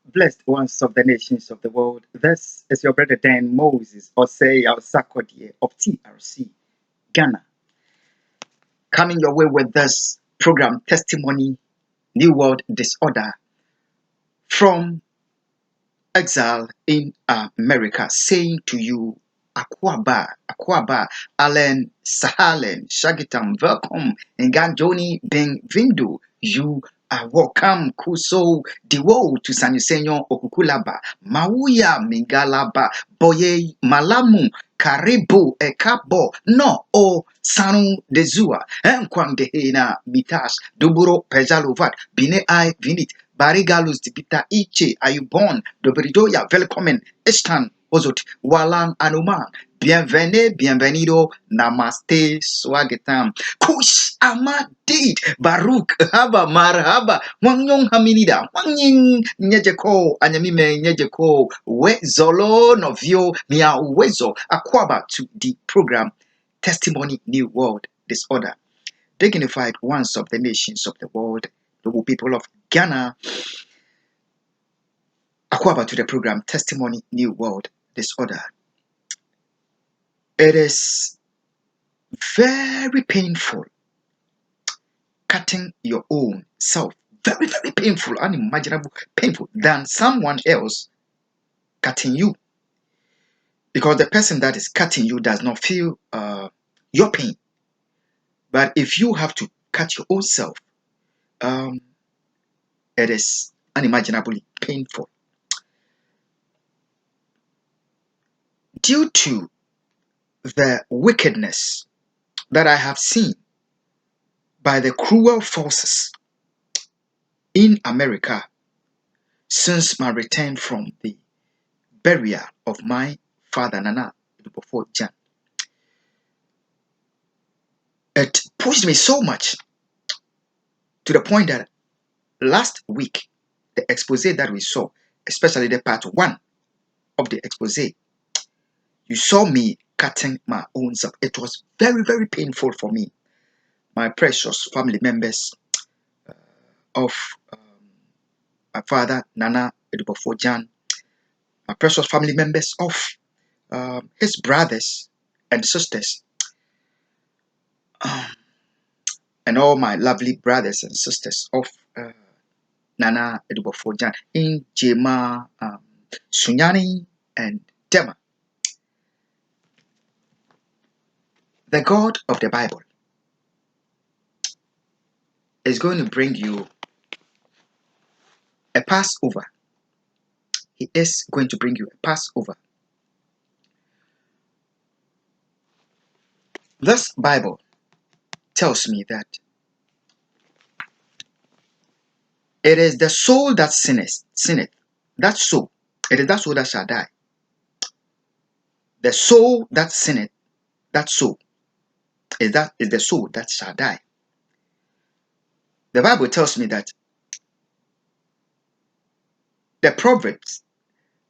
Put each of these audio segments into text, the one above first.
Blessed ones of the nations of the world, this is your brother Dan Moses, or say our Sakodie of TRC, Ghana, coming your way with this program Testimony, New World Disorder, from exile in America, saying to you, Akwaba, Allen, Sahalen, Shagitam, welcome, Nganjoni, Benvindo, you are welcome, Kuso, Diwo, to San Yusenyo, Okukulaba, Mauya, Mingalaba, Boye, Malamu, Karibu, Ekabo, no, o Sanu Dezua, Enkwang Dehena, Mitash, Duburo, Pejalovat, Bine I, Vinit, Barigalus Dipita Iche, Ayubon, Dobridoya, Velkomen, Estan, Ozot, Walang Anuman, bienvenido, Namaste, Swagetam, Kush Amadid, Baruch, Haba, Marhaba, Wanyong Haminida, Wanying, Nyejeko, Anyamime, Nyejeko, We Zolo, Novio, Mia Wezo, Akwaba to the program Testimony New World Disorder. Dignified ones of the nations of the world, the people of Ghana, Akwaba to the program Testimony New World Disorder. It is very painful cutting your own self. Very, very painful, unimaginable, painful than someone else cutting you. Because the person that is cutting you does not feel your pain. But if you have to cut your own self, it is unimaginably painful. Due to the wickedness that I have seen by the cruel forces in America since my return from the burial of my father Nana before Jan, it pushed me so much to the point that last week, the expose that we saw, especially the part 1 of the expose, you saw me cutting my own self. It was very, very painful for me. My precious family members of my father Nana before Jan, my precious family members of his brothers and sisters, and all my lovely brothers and sisters of Nana Edubofojan in Jema, Sunyani, and Tema. The God of the Bible is going to bring you a Passover. He is going to bring you a Passover. This Bible tells me that it is the soul that sinneth, that soul. It is that soul that shall die. The soul that sinneth, that soul, is the soul that shall die. The Bible tells me that the Proverbs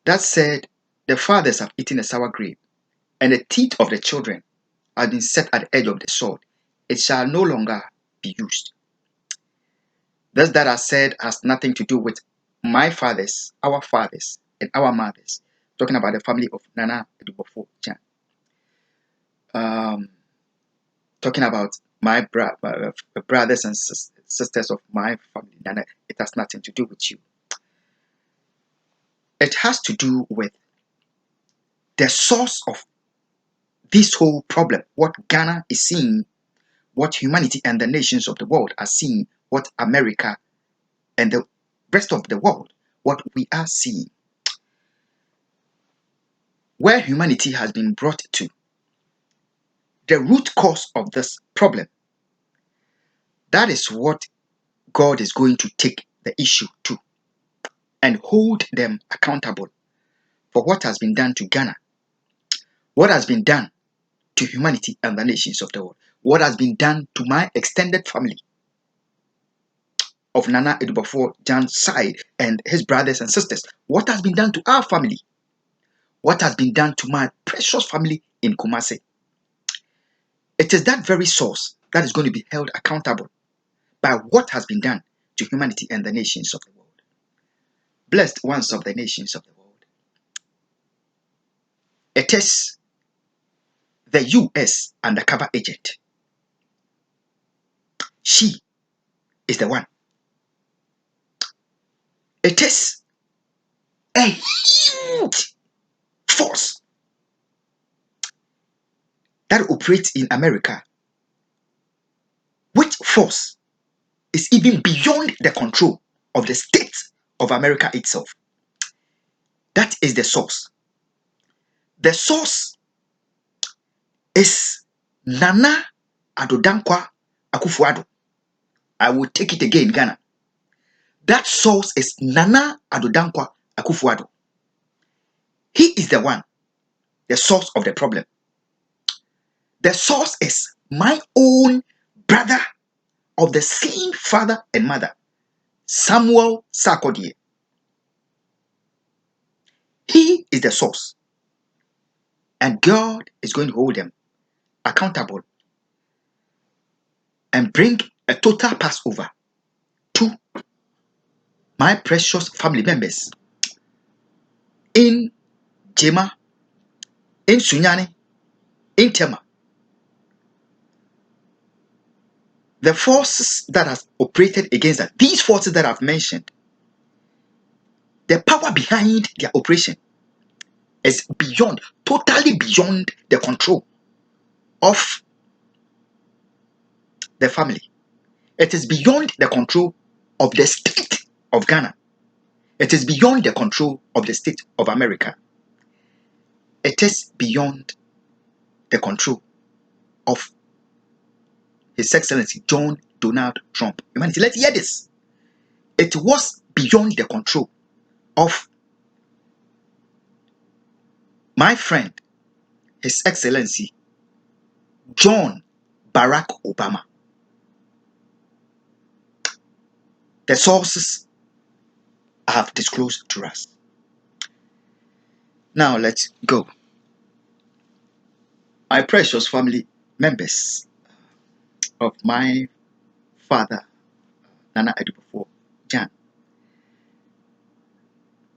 that said the fathers have eaten a sour grape, and the teeth of the children have been set at the edge of the sword, it shall no longer be used. This that I said has nothing to do with my fathers, our fathers, and our mothers. Talking about the family of Nana Edubofo Jan. Talking about my brothers and sisters of my family, Nana, it has nothing to do with you. It has to do with the source of this whole problem, what Ghana is seeing, what humanity and the nations of the world are seeing, what America and the rest of the world, what we are seeing. Where humanity has been brought to, the root cause of this problem, that is what God is going to take the issue to and hold them accountable for what has been done to Ghana, what has been done to humanity and the nations of the world, what has been done to my extended family of Nana Edubofo Jan's side and his brothers and sisters, what has been done to our family, what has been done to my precious family in Kumasi. It is that very source that is going to be held accountable by what has been done to humanity and the nations of the world. Blessed ones of the nations of the world. It is the US undercover agent. She is the one. It is a huge force that operates in America, which force is even beyond the control of the state of America itself. That is the source. The source is Nana Addo Akufo Addo. I will take it again, Ghana. That source is Nana Addo Akufo Addo. He is the one, the source of the problem. The source is my own brother of the same father and mother, Samuel Sarkodie. He is the source. And God is going to hold them accountable and bring a total Passover to my precious family members in Jema, in Sunyani, in Tema. The forces that have operated against that, these forces that I've mentioned, the power behind their operation is beyond, totally beyond the control of the family. It is beyond the control of the state of Ghana. It is beyond the control of the state of America. It is beyond the control of His Excellency John Donald Trump. Humanity, let's hear this. It was beyond the control of my friend, His Excellency John Barack Obama. The sources have disclosed to us. Now let's go. My precious family members of my father, Nana Addo Jan.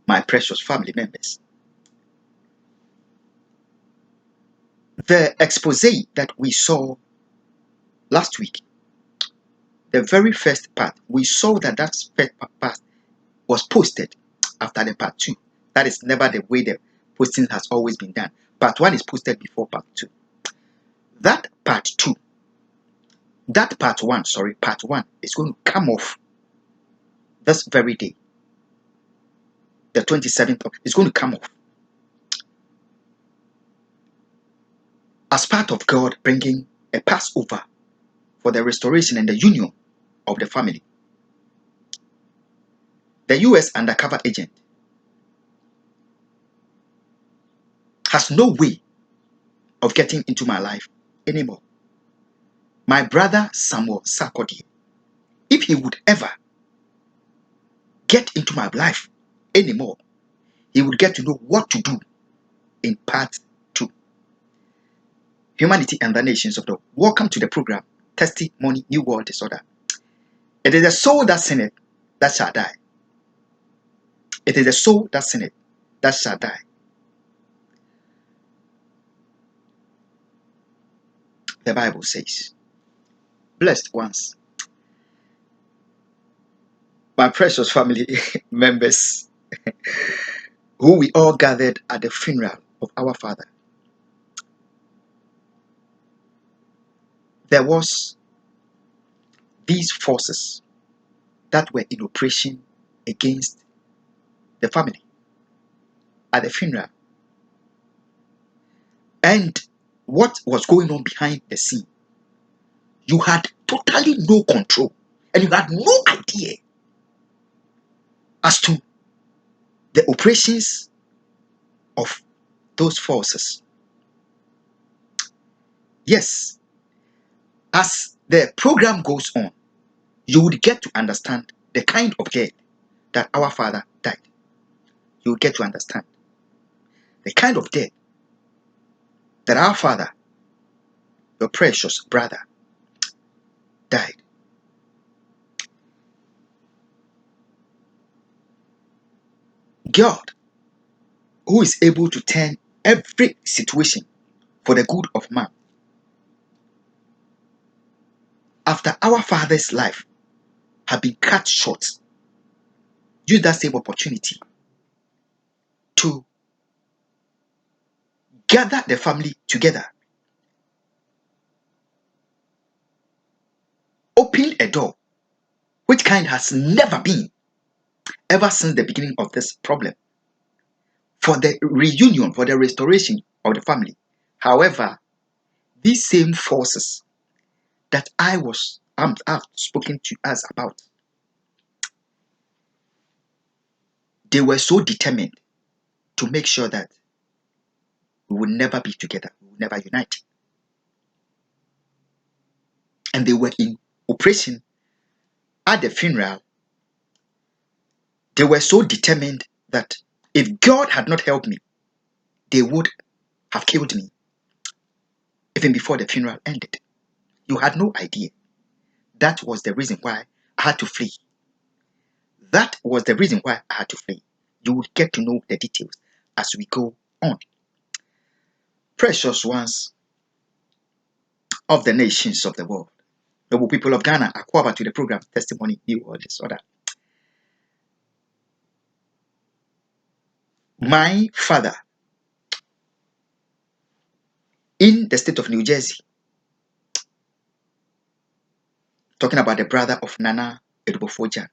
My precious family members. The expose that we saw last week, the very first part, we saw that first part was posted after the part 2. That is never the way the posting has always been done. Part 1 is posted before part 2. That part 2, part 1 is going to come off this very day. The 27th is going to come off. As part of God bringing a Passover for the restoration and the union of the family. The US undercover agent has no way of getting into my life anymore. My brother Samuel Sarkodie, if he would ever get into my life anymore, he would get to know what to do in part 2. Humanity and the nations of the world. Welcome to the program, Testimony New World Disorder. It is the soul that sinneth that shall die. It is the soul that sinneth that shall die. The Bible says, blessed ones, my precious family members, who we all gathered at the funeral of our father. There was these forces that were in operation against the family at the funeral. And what was going on behind the scene, you had totally no control and you had no idea as to the operations of those forces. Yes, as the program goes on, you would get to understand the kind of death that our father died. You would get to understand the kind of death that our father, your precious brother, died. God, who is able to turn every situation for the good of man, after our father's life had been cut short, used that same opportunity to gather the family together, open a door which kind has never been ever since the beginning of this problem, for the reunion, for the restoration of the family. However, these same forces that I've spoken to us about, they were so determined to make sure that we would never be together, we would never unite. And they were in operation at the funeral. They were so determined that if God had not helped me, they would have killed me even before the funeral ended. You had no idea. That was the reason why I had to flee. That was the reason why I had to flee. You would get to know the details as we go on. Precious ones of the nations of the world, noble people of Ghana, Akwaba to the program Testimony, New or Disorder. My father in the state of New Jersey, talking about the brother of Nana Edubofojan,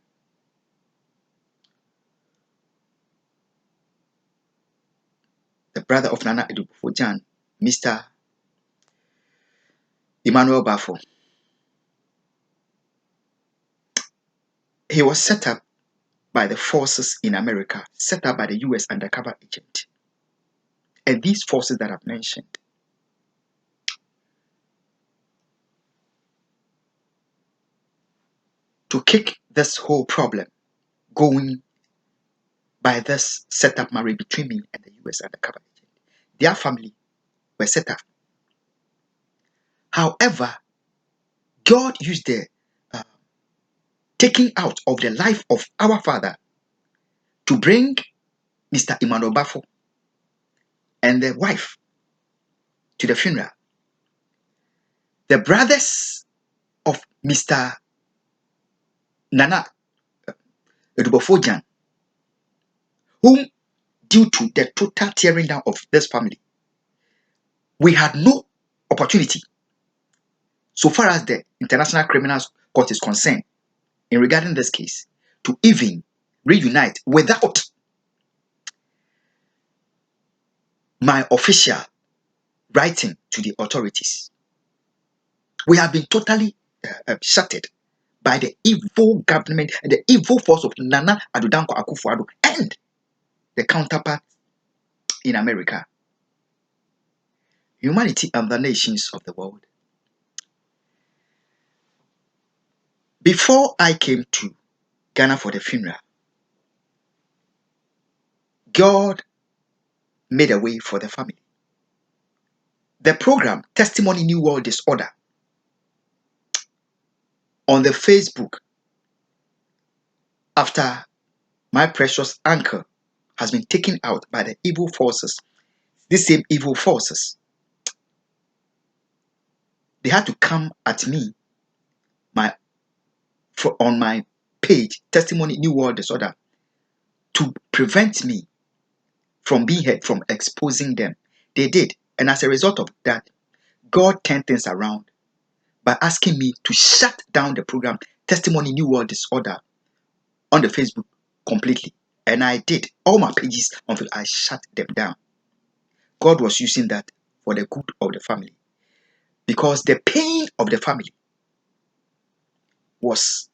the brother of Nana Edubofojan, Mr. Emmanuel Bafo. He was set up by the forces in America, set up by the US undercover agent. And these forces that I've mentioned, to kick this whole problem going by this setup marriage between me and the US undercover agent, their family were set up. However, God used the taking out of the life of our father to bring Mr. Emmanuel Bafo and the wife to the funeral. The brothers of Mr. Nana Edubofojan, whom due to the total tearing down of this family, we had no opportunity, so far as the International Criminal Court is concerned, in regarding this case, to even reunite without my official writing to the authorities. We have been totally shattered by the evil government and the evil force of Nana Addo Akufo and the counterparts in America. Humanity and the nations of the world. Before I came to Ghana for the funeral, God made a way for the family. The program Testimony New World Disorder on the Facebook, after my precious uncle has been taken out by the evil forces, these same evil forces, they had to come at me on my page, Testimony New World Disorder, to prevent me from being heard, from exposing them. They did. And as a result of that, God turned things around by asking me to shut down the program Testimony New World Disorder on the Facebook completely. And I did. All my pages on Facebook, I shut them down. God was using that for the good of the family, because the pain of the family was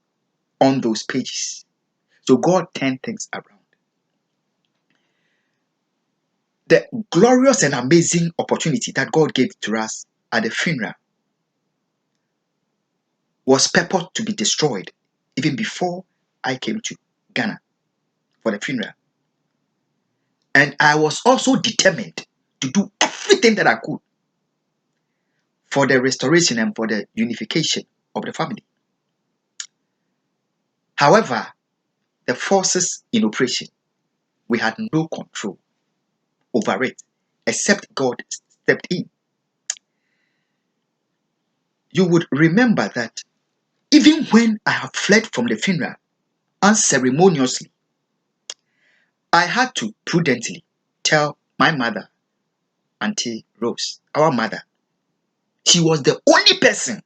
on those pages. So God turned things around. The glorious and amazing opportunity that God gave to us at the funeral was purposed to be destroyed even before I came to Ghana for the funeral. And I was also determined to do everything that I could for the restoration and for the unification of the family. However, the forces in operation, We had no control over it, except God stepped in. You would remember that even when I have fled from the funeral unceremoniously, I had to prudently tell my mother, Auntie Rose, our mother. She was the only person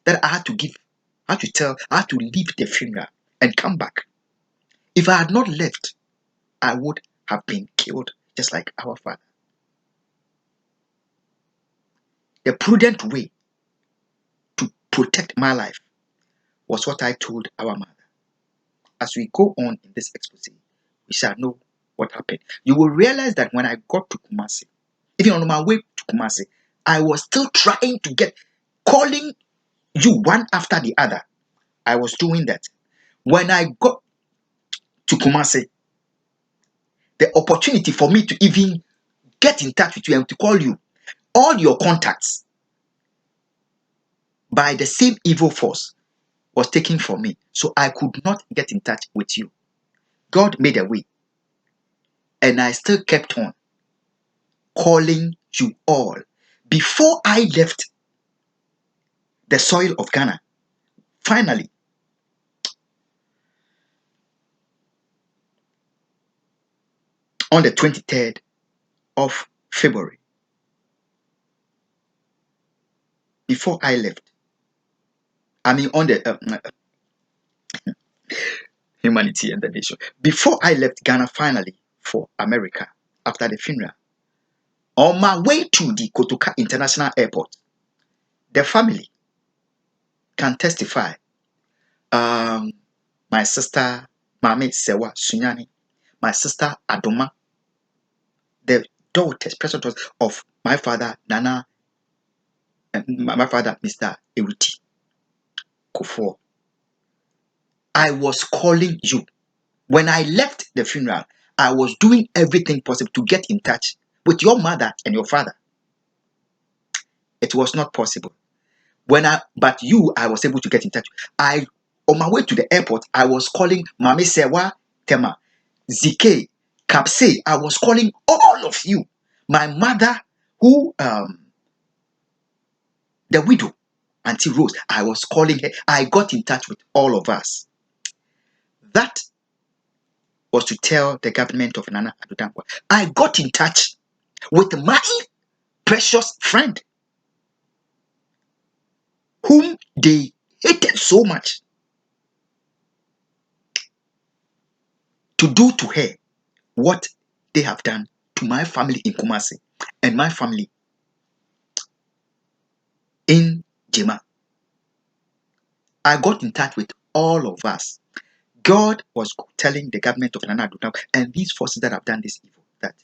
that I had to tell, I had to leave the funeral and come back. If I had not left, I would have been killed just like our father. The prudent way to protect my life was what I told our mother. As we go on in this expose, we shall know what happened. You will realize that when I got to Kumasi, even on my way to Kumasi, I was still trying to calling you one after the other. I was doing that. When I got to Kumasi, the opportunity for me to even get in touch with you and to call you, all your contacts by the same evil force was taken from me. So I could not get in touch with you. God made a way. And I still kept on calling you all. Before I left the soil of Ghana, finally, on the 23rd of February, before I left, on the humanity and the nation, before I left Ghana finally for America after the funeral, on my way to the Kotoka International Airport, the family can testify. My sister, Mami Sewa Sunyani, my sister Adoma, the special daughters of my father, Nana, and my father, Mr. Ewiti Akufo. I was calling you. When I left the funeral, I was doing everything possible to get in touch with your mother and your father. It was not possible. But I was able to get in touch. On my way to the airport, I was calling Mami Sewa Tema, ZK, Kapse. I was calling all of you. My mother, the widow, Auntie Rose, I was calling her. I got in touch with all of us. That was to tell the government of Nana Addo Dankwa. I got in touch with my precious friend, whom they hated so much, to do to her what they have done to my family in Kumasi and my family in Jema. I got in touch with all of us. God was telling the government of Nana Addo Dankwa and these forces that have done this evil that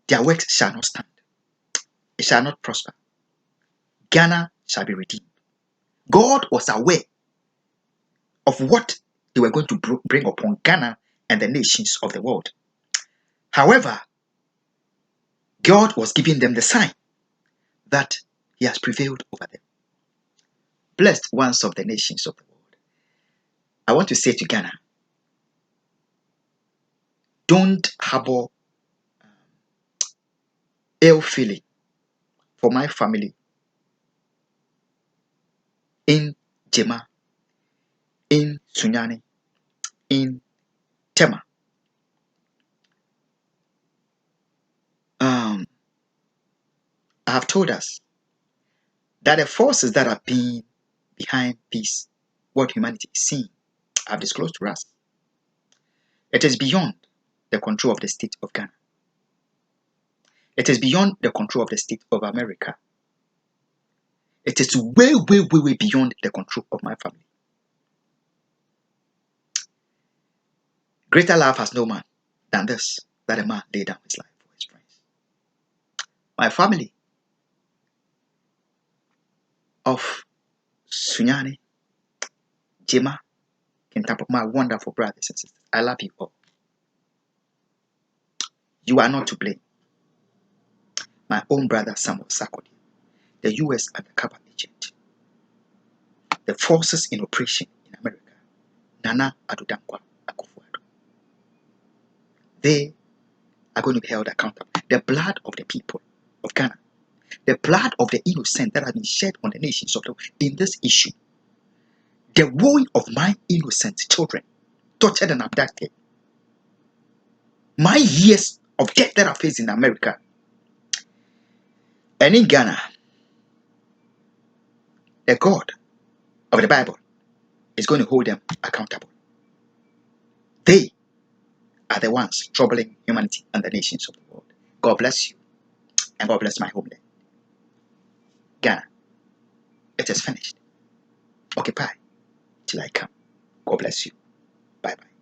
their works shall not stand. It shall not prosper. Ghana shall be redeemed. God was aware of what they were going to bring upon Ghana and the nations of the world. However, God was giving them the sign that He has prevailed over them. Blessed ones of the nations of the world, I want to say to Ghana, don't harbor ill feeling for my family in Jema, in Sunyani, in Tema. I have told us that the forces that are being behind this, what humanity is seeing, have disclosed to us. It is beyond the control of the state of Ghana. It is beyond the control of the state of America. It is way, way, way, way beyond the control of my family. Greater love has no man than this, that a man lay down his life for his friends. My family of Sunyani, Jema, Kintampo, my wonderful brothers and sisters, I love you all. You are not to blame. My own brother Samuel Sakodi, the US undercover agent, the forces in operation in America, Nana Addo Dankwa, they are going to be held accountable. The blood of the people of Ghana, the blood of the innocent that has been shed on the nations of the world in this issue, the woe of my innocent children, tortured and abducted, my years of death that I faced in America and in Ghana, the God of the Bible is going to hold them accountable. They are the ones troubling humanity and the nations of the world. God bless you, and God bless my homeland. Ghana, it is finished. Occupy till I come. God bless you. Bye bye.